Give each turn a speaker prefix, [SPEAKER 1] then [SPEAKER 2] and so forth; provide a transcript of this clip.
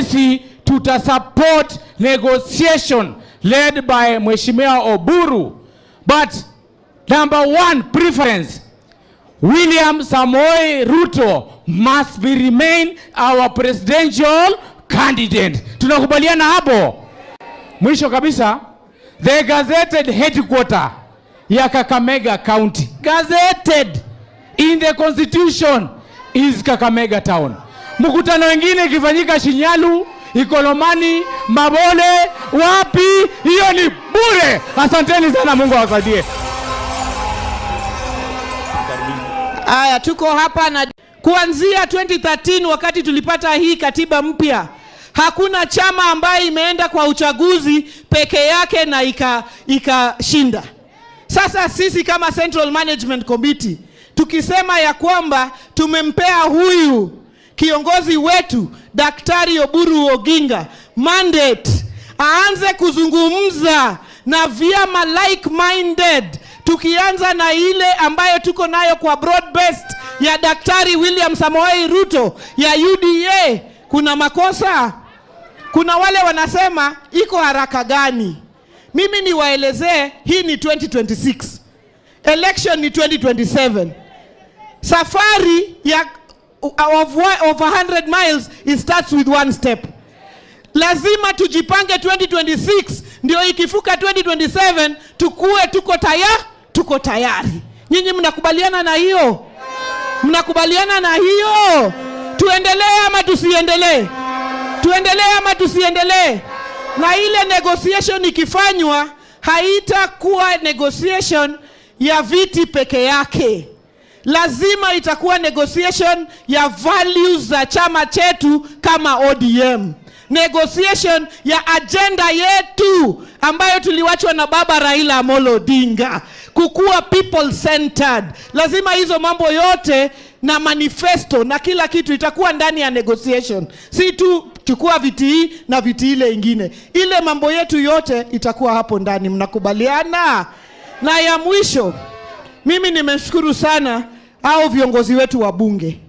[SPEAKER 1] sisi tutasupport negotiation led by Mheshimiwa Oburu. But number one preference, William Samoei Ruto must be remain our presidential candidate. Tunakubaliana hapo? Mwisho kabisa, the gazetted headquarter ya Kakamega County, gazetted in the constitution, is Kakamega town. Mkutano wengine ikifanyika Shinyalu, Ikolomani, Mabole, wapi, hiyo ni bure. Asanteni sana, Mungu awasaidie.
[SPEAKER 2] Aya, tuko hapa na kuanzia 2013 wakati tulipata hii katiba mpya, hakuna chama ambaye imeenda kwa uchaguzi peke yake na ikashinda. Sasa sisi kama Central Management Committee tukisema ya kwamba tumempea huyu kiongozi wetu Daktari Oburu Oginga mandate aanze kuzungumza na vyama like-minded, tukianza na ile ambayo tuko nayo kwa broad-based ya Daktari William Samoei Ruto ya UDA. Kuna makosa? Kuna wale wanasema iko haraka gani? Mimi niwaelezee, hii ni 2026. Election ni 2027. Safari ya of 100 miles, it starts with one step. Lazima tujipange 2026 ndio ikifuka 2027 tukue tuko tayari. Nyinyi mnakubaliana na hiyo? Mnakubaliana na hiyo? Tuendelee ama tusiendelee? Tuendelee ama tusiendelee? Na ile negotiation ikifanywa haitakuwa negotiation ya viti peke yake. Lazima itakuwa negotiation ya values za chama chetu kama ODM. Negotiation ya agenda yetu ambayo tuliwachwa na Baba Raila Amolo Odinga, kukuwa people centered. Lazima hizo mambo yote na manifesto na kila kitu itakuwa ndani ya negotiation. Si tu chukua viti hii na viti ile ingine. Ile mambo yetu yote itakuwa hapo ndani. Mnakubaliana? Na ya mwisho, mimi nimeshukuru sana hao viongozi wetu wa bunge.